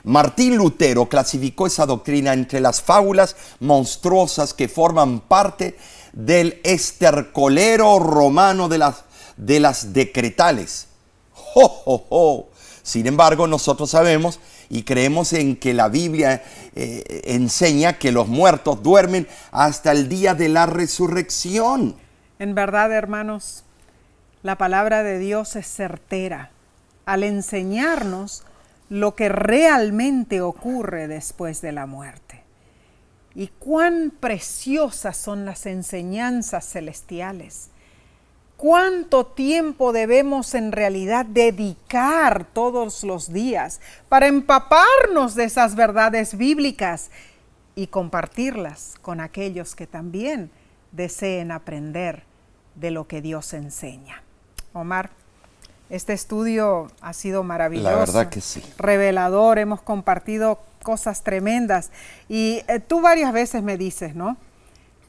Martín Lutero clasificó esa doctrina entre las fábulas monstruosas que forman parte del estercolero romano de las decretales. ¡Jo, jo, jo! Sin embargo, nosotros sabemos y creemos en que la Biblia enseña que los muertos duermen hasta el día de la resurrección. En verdad, hermanos, La palabra de Dios es certera al enseñarnos lo que realmente ocurre después de la muerte. Y cuán preciosas son las enseñanzas celestiales. ¿Cuánto tiempo debemos en realidad dedicar todos los días para empaparnos de esas verdades bíblicas y compartirlas con aquellos que también deseen aprender de lo que Dios enseña? Omar, este estudio ha sido maravilloso. La verdad que sí. Revelador, hemos compartido cosas tremendas. Y tú varias veces me dices, ¿no?,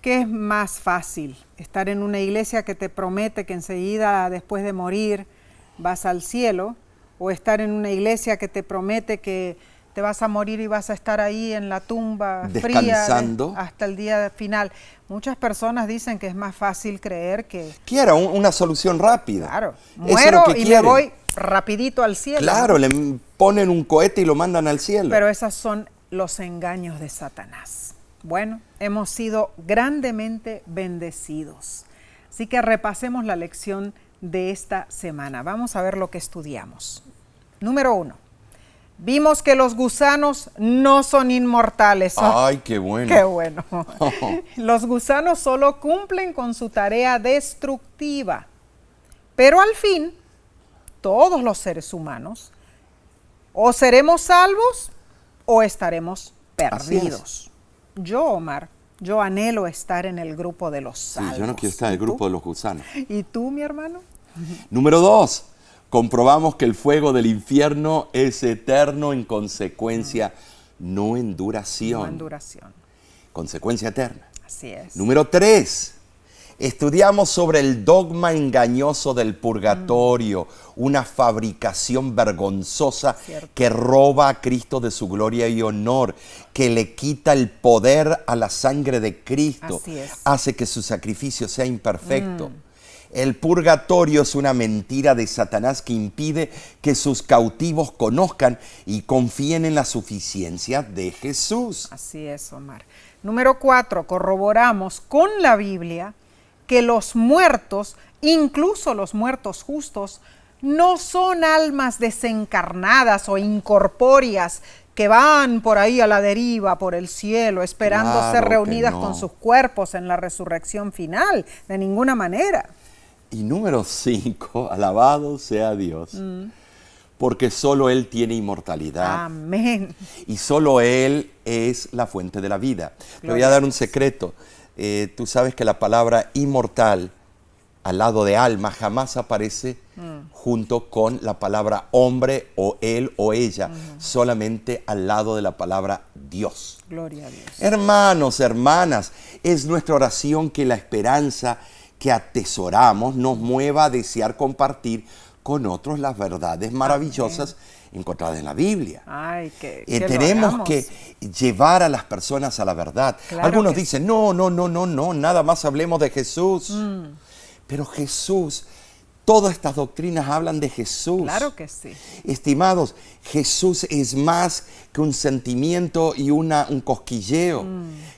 ¿qué es más fácil? ¿Estar en una iglesia que te promete que enseguida después de morir vas al cielo? ¿O estar en una iglesia que te promete que te vas a morir y vas a estar ahí en la tumba descansando fría hasta el día final? Muchas personas dicen que es más fácil creer que... Quiera una solución rápida. Claro, Eso muero es lo que y quieren. me voy rapidito al cielo. Claro, ¿no? le ponen un cohete y lo mandan al cielo. Pero esos son los engaños de Satanás. Bueno, hemos sido grandemente bendecidos. Así que repasemos la lección de esta semana. Vamos a ver lo que estudiamos. Número 1. Vimos que los gusanos no son inmortales. ¡Ay, qué bueno! ¡Qué bueno! Los gusanos solo cumplen con su tarea destructiva. Pero al fin, todos los seres humanos o seremos salvos o estaremos perdidos. Yo, Omar, yo anhelo estar en el grupo de los salvos. Sí, yo no quiero estar en el grupo de los gusanos. ¿Y tú, mi hermano? Número 2. Comprobamos que el fuego del infierno es eterno en consecuencia, no en duración. No en duración. Consecuencia eterna. Así es. Número 3. Estudiamos sobre el dogma engañoso del purgatorio, una fabricación vergonzosa que roba a Cristo de su gloria y honor, que le quita el poder a la sangre de Cristo, Así es. hace que su sacrificio sea imperfecto. El purgatorio es una mentira de Satanás que impide que sus cautivos conozcan y confíen en la suficiencia de Jesús. Así es, Omar. Número 4. Corroboramos con la Biblia que los muertos, incluso los muertos justos, no son almas desencarnadas o incorpóreas que van por ahí a la deriva por el cielo esperando Claro ser que reunidas no. con sus cuerpos en la resurrección final. De ninguna manera. Y número 5, alabado sea Dios, porque solo Él tiene inmortalidad. Amén. Y solo Él es la fuente de la vida. Le voy a dar un secreto. Tú sabes que la palabra inmortal al lado de alma jamás aparece junto con la palabra hombre o él o ella, solamente al lado de la palabra Dios. Gloria a Dios. Hermanos, hermanas, es nuestra oración que la esperanza que atesoramos nos mueva a desear compartir con otros las verdades maravillosas encontradas en la Biblia. Ay, que Tenemos lo que llevar a las personas a la verdad. Claro Algunos que dicen, no, nada más hablemos de Jesús. Pero Jesús, todas estas doctrinas hablan de Jesús. Claro que sí. Estimados, Jesús es más que un sentimiento y un cosquilleo.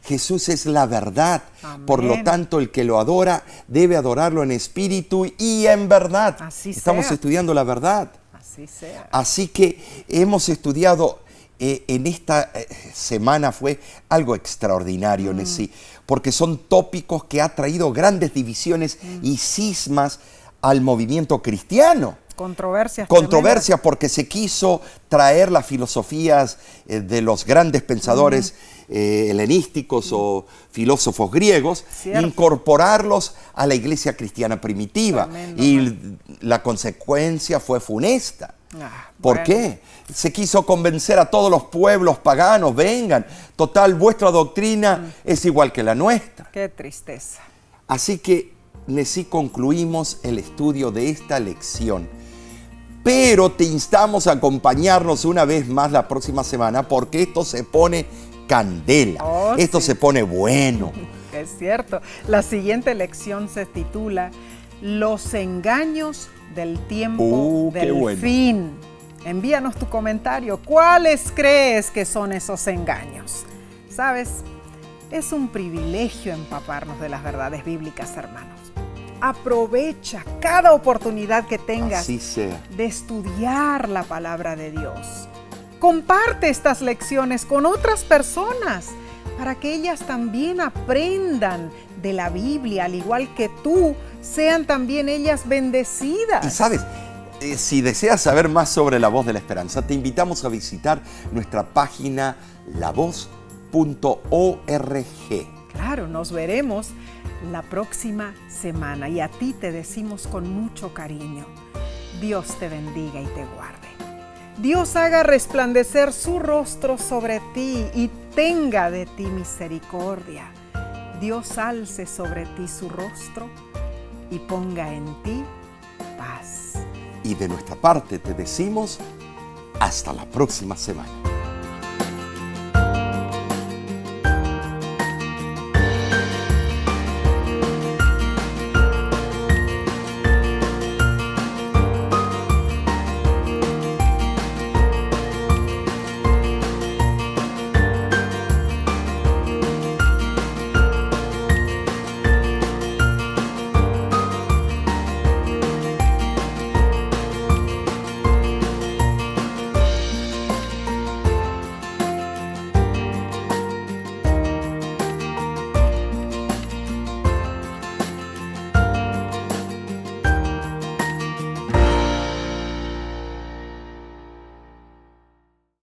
Jesús es la verdad. Amén. Por lo tanto, el que lo adora debe adorarlo en espíritu y en verdad. Así Estamos sea. estudiando la verdad. Así sea. Así que hemos estudiado en esta semana, fue algo extraordinario, Nessie, porque son tópicos que ha traído grandes divisiones y cismas al movimiento cristiano. Controversias porque se quiso traer las filosofías de los grandes pensadores helenísticos o filósofos griegos, Cierto. incorporarlos a la iglesia cristiana primitiva. Tremendo, Y la consecuencia fue funesta. ¿Por bueno. qué? Se quiso convencer a todos los pueblos paganos, vengan, total, vuestra doctrina es igual que la nuestra. Qué tristeza. Así que, Nessie, concluimos el estudio de esta lección. Pero te instamos a acompañarnos una vez más la próxima semana porque esto se pone candela, esto sí. se pone bueno. Es cierto. La siguiente lección se titula Los engaños del tiempo Qué del bueno. fin. Envíanos tu comentario. ¿Cuáles crees que son esos engaños? ¿Sabes? Es un privilegio empaparnos de las verdades bíblicas, hermanos. aprovecha cada oportunidad que tengas Así sea. de estudiar la palabra de Dios. Comparte estas lecciones con otras personas para que ellas también aprendan de la Biblia, al igual que tú, sean también ellas bendecidas. Y sabes, si deseas saber más sobre La Voz de la Esperanza, te invitamos a visitar nuestra página lavoz.org. Claro, nos veremos la próxima semana y a ti te decimos con mucho cariño, Dios te bendiga y te guarde. Dios haga resplandecer su rostro sobre ti y tenga de ti misericordia. Dios alce sobre ti su rostro y ponga en ti paz. Y de nuestra parte te decimos hasta la próxima semana.